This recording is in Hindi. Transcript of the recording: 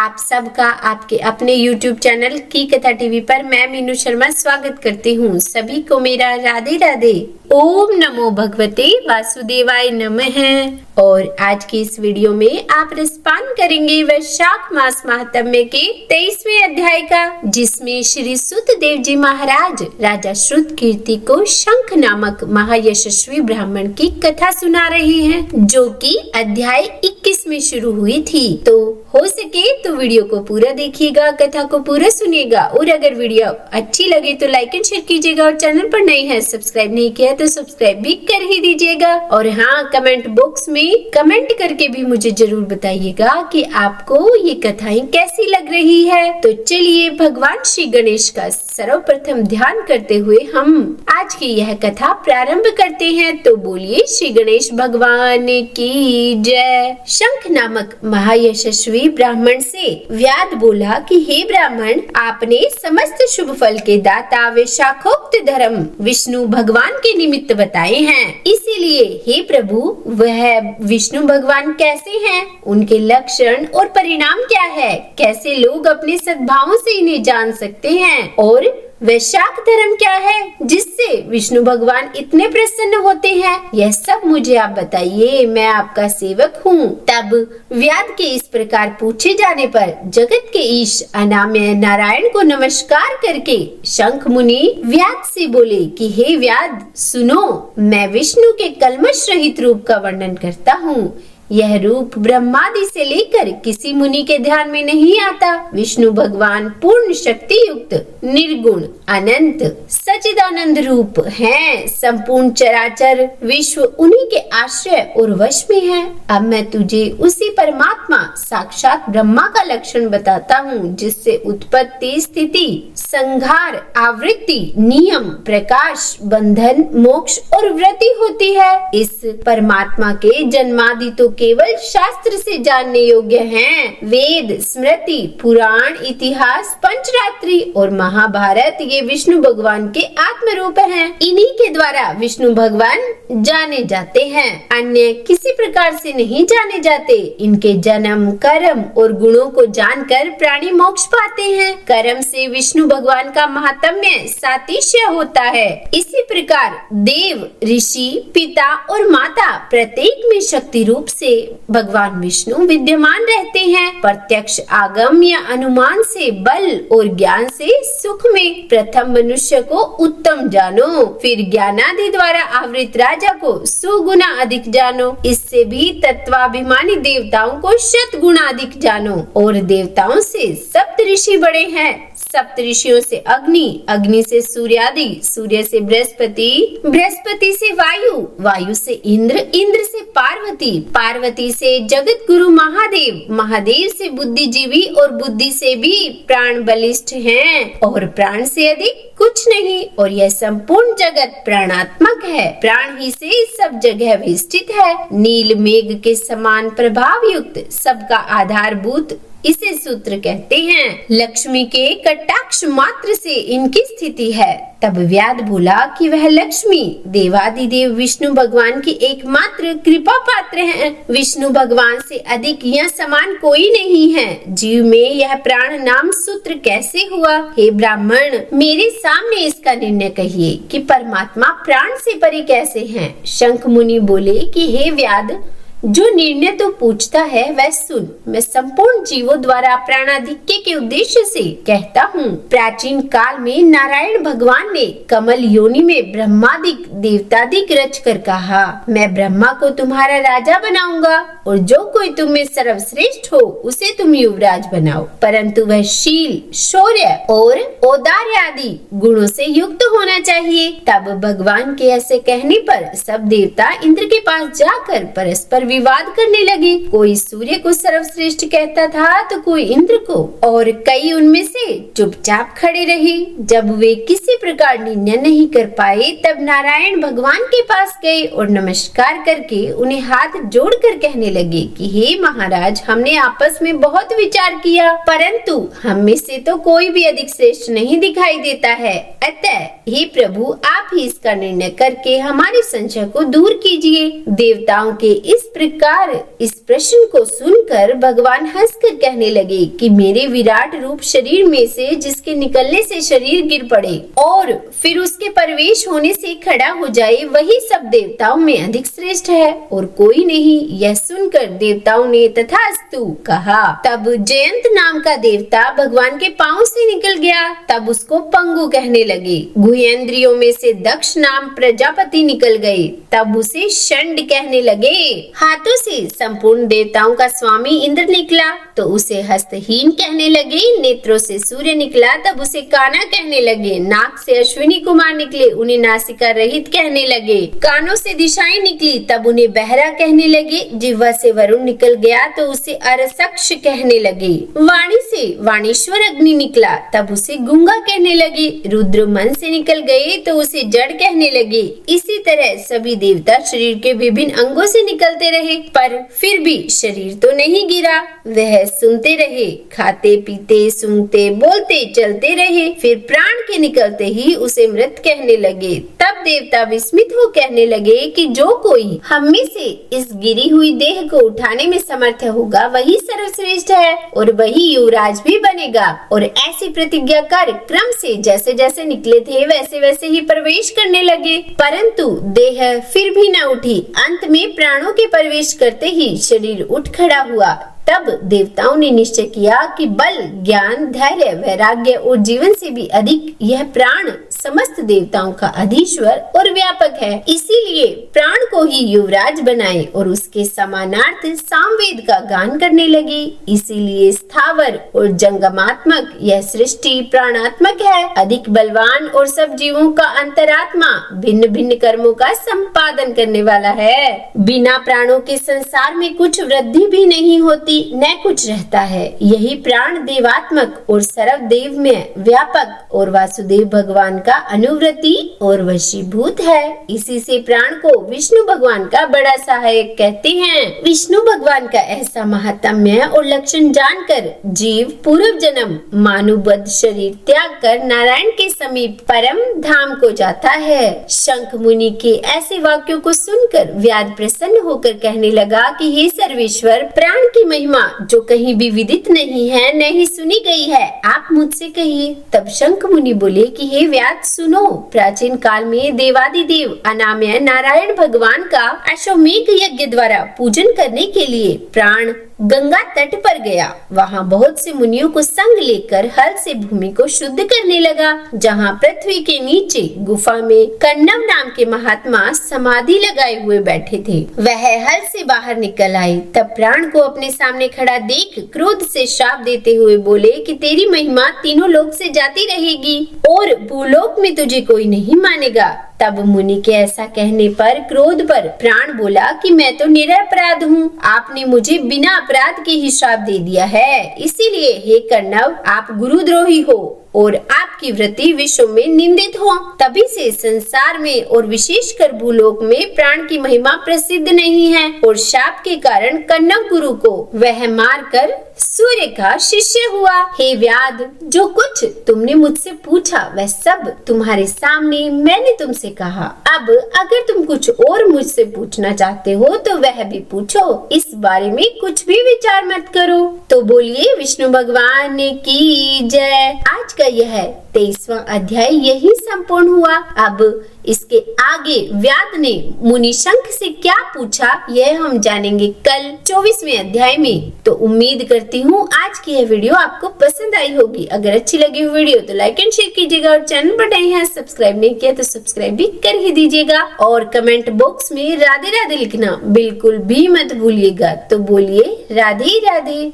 आप सबका आपके अपने YouTube चैनल की कथा टीवी पर मैं मीनू शर्मा स्वागत करती हूँ। सभी को मेरा राधे राधे। ओम नमो भगवते वासुदेवाय नमः। और आज की इस वीडियो में आप रसपान करेंगे वैशाख मास महात्म्य के 23वें अध्याय का, जिसमें श्री सुत देव जी महाराज राजा श्रुत कीर्ति को शंख नामक महायशस्वी ब्राह्मण की कथा सुना रहे हैं, जो कि अध्याय 21 में शुरू हुई थी। तो हो सके तो वीडियो को पूरा देखिएगा, कथा को पूरा सुनिएगा, और अगर वीडियो अच्छी लगे तो लाइक एंड शेयर कीजिएगा, और चैनल पर नए हैं सब्सक्राइब नहीं किया तो सब्सक्राइब भी कर ही दीजिएगा। और हाँ, कमेंट बॉक्स में कमेंट करके भी मुझे जरूर बताइएगा कि आपको ये कथाएं कैसी लग रही है। तो चलिए भगवान श्री गणेश का सर्वप्रथम ध्यान करते हुए हम आज की यह कथा प्रारंभ करते हैं। तो बोलिए श्री गणेश भगवान की जय। शंख नामक महायशस्वी ब्राह्मण से व्याध बोला कि हे ब्राह्मण, आपने समस्त शुभ फल के दाता वैशाखोक्त धर्म विष्णु भगवान के निमित्त बताए हैं। इसीलिए हे प्रभु, वह विष्णु भगवान कैसे हैं, उनके लक्षण और परिणाम क्या है, कैसे लोग अपने सद्भावों से इन्हें जान सकते हैं, और वैशाख धर्म क्या है जिससे विष्णु भगवान इतने प्रसन्न होते हैं, यह सब मुझे आप बताइए, मैं आपका सेवक हूँ। तब व्याध के इस प्रकार पूछे जाने पर जगत के ईश अनामय नारायण को नमस्कार करके शंख मुनि व्याध से बोले कि हे व्याध, सुनो, मैं विष्णु के कल्मश रहित रूप का वर्णन करता हूँ। यह रूप ब्रह्मादि से लेकर किसी मुनि के ध्यान में नहीं आता। विष्णु भगवान पूर्ण शक्ति युक्त निर्गुण अनंत सच्चिदानंद रूप हैं। संपूर्ण चराचर विश्व उन्हीं के आश्रय और वश में है। अब मैं तुझे उसी परमात्मा साक्षात ब्रह्मा का लक्षण बताता हूँ, जिससे उत्पत्ति, स्थिति, संहार, आवृत्ति, नियम, प्रकाश, बंधन, मोक्ष और वृद्धि होती है। इस परमात्मा के जन्मादि तो केवल शास्त्र से जानने योग्य हैं। वेद, स्मृति, पुराण, इतिहास, पंचरात्रि और महाभारत ये विष्णु भगवान के आत्म रूप हैं। इन्हीं के द्वारा विष्णु भगवान जाने जाते हैं, अन्य किसी प्रकार से नहीं जाने जाते। इनके जन्म, कर्म और गुणों को जानकर प्राणी मोक्ष पाते हैं। कर्म से विष्णु भगवान का महात्म्य सातिशय होता है। इसी प्रकार देव, ऋषि, पिता और माता प्रत्येक में शक्ति रूप से भगवान विष्णु विद्यमान रहते हैं। प्रत्यक्ष आगम या अनुमान से, बल और ज्ञान से सुख में प्रथम मनुष्य को उत्तम जानो, फिर ज्ञानादि द्वारा आवृत राजा को सुगुना अधिक जानो, इससे भी तत्वाभिमानी देवताओं को शत गुना अधिक जानो। और देवताओं से सप्त ऋषि बड़े हैं, सप्त ऋषियों से अग्नि, अग्नि से सूर्यादि, सूर्य से बृहस्पति, बृहस्पति से वायु, वायु से इंद्र, इंद्र से पार्वती, पार्वती से जगत गुरु महादेव, महादेव से बुद्धिजीवी और बुद्धि से भी प्राण बलिष्ठ हैं, और प्राण से अधिक कुछ नहीं। और यह संपूर्ण जगत प्राणात्मक है, प्राण ही से सब जगह विस्थित है। नील मेघ के समान प्रभाव युक्त, सबका आधारभूत इसे सूत्र कहते हैं। लक्ष्मी के कटाक्ष मात्र से इनकी स्थिति है। तब व्याध बोला कि वह लक्ष्मी देवादिदेव विष्णु भगवान की एकमात्र कृपा पात्र हैं। विष्णु भगवान से अधिक या समान कोई नहीं है। जीव में यह प्राण नाम सूत्र कैसे हुआ? हे ब्राह्मण, मेरे सामने इसका निर्णय कहिए कि परमात्मा प्राण से परे कैसे हैं। शंख मुनि बोले कि हे व्याध, जो निर्णय तो पूछता है वह सुन। मैं संपूर्ण जीवों द्वारा प्राणाधिक्य के उद्देश्य से कहता हूँ। प्राचीन काल में नारायण भगवान ने कमल योनि में ब्रह्मादिक देवतादिक रच कर कहा, मैं ब्रह्मा को तुम्हारा राजा बनाऊंगा, और जो कोई तुम में सर्वश्रेष्ठ हो उसे तुम युवराज बनाओ, परंतु वह शील, शौर्य और औदार्य आदि गुणों से युक्त होना चाहिए। तब भगवान के ऐसे कहने पर सब देवता इंद्र के पास जाकर परस्पर विवाद करने लगे। कोई सूर्य को सर्वश्रेष्ठ कहता था तो कोई इंद्र को, और कई उनमें से चुपचाप खड़े रहे। जब वे किसी प्रकार निर्णय नहीं कर पाए, तब नारायण भगवान के पास गए और नमस्कार करके उन्हें हाथ जोड़कर कहने लगे कि हे महाराज, हमने आपस में बहुत विचार किया, परंतु हम में से तो कोई भी अधिक श्रेष्ठ नहीं दिखाई देता है। अतः हे प्रभु, आप ही इसका निर्णय करके हमारे संशय को दूर कीजिए। देवताओं के इस प्रकार इस प्रश्न को सुनकर भगवान हंसकर कहने लगे कि मेरे विराट रूप शरीर में से जिसके निकलने से शरीर गिर पड़े और फिर उसके प्रवेश होने से खड़ा हो जाए, वही सब देवताओं में अधिक श्रेष्ठ है और कोई नहीं। यह सुनकर देवताओं ने तथास्तु कहा। तब जयंत नाम का देवता भगवान के पांव से निकल गया। तब उसको पंगु कहने लगे। गुहेंद्रियों में से दक्ष नाम प्रजापति निकल गए। तब उसे षंड कहने लगे। हाथों से संपूर्ण देवताओं का स्वामी इंद्र निकला तो उसे हस्तहीन कहने लगे। नेत्रों से सूर्य निकला तब उसे काना कहने लगे। नाक से अश्विनी कुमार निकले, उन्हें नासिका रहित कहने लगे। कानों से दिशाएं निकली तब उन्हें बहरा कहने लगे। जिह्वा से वरुण निकल गया तो उसे अरसक्ष कहने लगे। वाणी से वाणेश्वर अग्नि निकला तब उसे गूंगा कहने लगे। रुद्र मन से निकल गए तो उसे जड़ कहने लगे। इसी तरह सभी देवता शरीर के विभिन्न अंगों से निकलते रहे, पर फिर भी शरीर तो नहीं गिरा। वह सुनते रहे, खाते पीते सूंघते बोलते चलते रहे। फिर प्राण के निकलते ही उसे मृत कहने लगे। तब देवता विस्मित हो कहने लगे कि जो कोई हम में से इस गिरी हुई देह को उठाने में समर्थ होगा वही सर्वश्रेष्ठ है और वही युवराज भी बनेगा। और ऐसी प्रतिज्ञा कर क्रम से जैसे जैसे निकले थे वैसे वैसे ही प्रवेश करने लगे, परंतु देह फिर भी न उठी। अंत में प्राणों के प्रवेश करते ही शरीर उठ खड़ा हुआ। तब देवताओं ने निश्चय किया कि बल, ज्ञान, धैर्य, वैराग्य और जीवन से भी अधिक यह प्राण समस्त देवताओं का अधीश्वर और व्यापक है। इसीलिए प्राण को ही युवराज बनाए और उसके समानार्थ सामवेद का गान करने लगे। इसीलिए स्थावर और जंगमात्मक यह सृष्टि प्राणात्मक है, अधिक बलवान और सब जीवों का अंतरात्मा भिन्न भिन्न कर्मों का संपादन करने वाला है। बिना प्राणों के संसार में कुछ वृद्धि भी नहीं होती, न कुछ रहता है। यही प्राण देवात्मक और सर्वदेव में व्यापक और वासुदेव भगवान का अनुव्रती और वशीभूत है। इसी से प्राण को विष्णु भगवान का बड़ा सहायक कहते हैं। विष्णु भगवान का ऐसा महात्म्य और लक्षण जानकर जीव पूर्व जन्म मानुबद्ध शरीर त्याग कर नारायण के समीप परम धाम को जाता है। शंख मुनि के ऐसे वाक्यों को सुनकर व्याध प्रसन्न होकर कहने लगा कि हे सर्वेश्वर, प्राण की महिमा जो कहीं भी विदित नहीं है, न ही सुनी गई है, आप मुझसे कहिए। तब शंख मुनि बोले कि हे व्याध सुनो, प्राचीन काल में देवादिदेव अनामय नारायण भगवान का अश्वमेघ यज्ञ द्वारा पूजन करने के लिए प्राण गंगा तट पर गया। वहाँ बहुत से मुनियों को संग लेकर हल से भूमि को शुद्ध करने लगा। जहाँ पृथ्वी के नीचे गुफा में कण्व नाम के महात्मा समाधि लगाए हुए बैठे थे, वह हल से बाहर निकल आए। तब प्राण को अपने सामने खड़ा देख क्रोध से शाप देते हुए बोले कि तेरी महिमा तीनों लोक से जाती रहेगी और भूलोक में तुझे कोई नहीं मानेगा। तब मुनि के ऐसा कहने पर क्रोध पर प्राण बोला कि मैं तो निरपराध हूँ, आपने मुझे बिना अपराध के ही श्राप दे दिया है। इसीलिए हे कण्व, आप गुरुद्रोही हो और आपकी वृत्ति विश्व में निंदित हो। तभी से संसार में और विशेषकर भूलोक में प्राण की महिमा प्रसिद्ध नहीं है और शाप के कारण कण्व गुरु को वह मारकर सूर्य का शिष्य हुआ। हे व्याध, जो कुछ तुमने मुझसे पूछा वह सब तुम्हारे सामने मैंने तुमसे कहा। अब अगर तुम कुछ और मुझसे पूछना चाहते हो तो वह भी पूछो, इस बारे में कुछ भी विचार मत करो। तो बोलिए विष्णु भगवान की जय। आज का यह 23वां अध्याय यही संपूर्ण हुआ। अब इसके आगे व्याध ने मुनि शंख से क्या पूछा यह हम जानेंगे कल 24वें अध्याय में। तो उम्मीद करती हूँ आज की यह वीडियो आपको पसंद आई होगी। अगर अच्छी लगी हुई वीडियो तो लाइक एंड शेयर कीजिएगा और चैनल पर नए हैं सब्सक्राइब नहीं किया तो सब्सक्राइब भी कर ही दीजिएगा। और कमेंट बॉक्स में राधे राधे लिखना बिल्कुल भी मत भूलिएगा। तो बोलिए राधे राधे।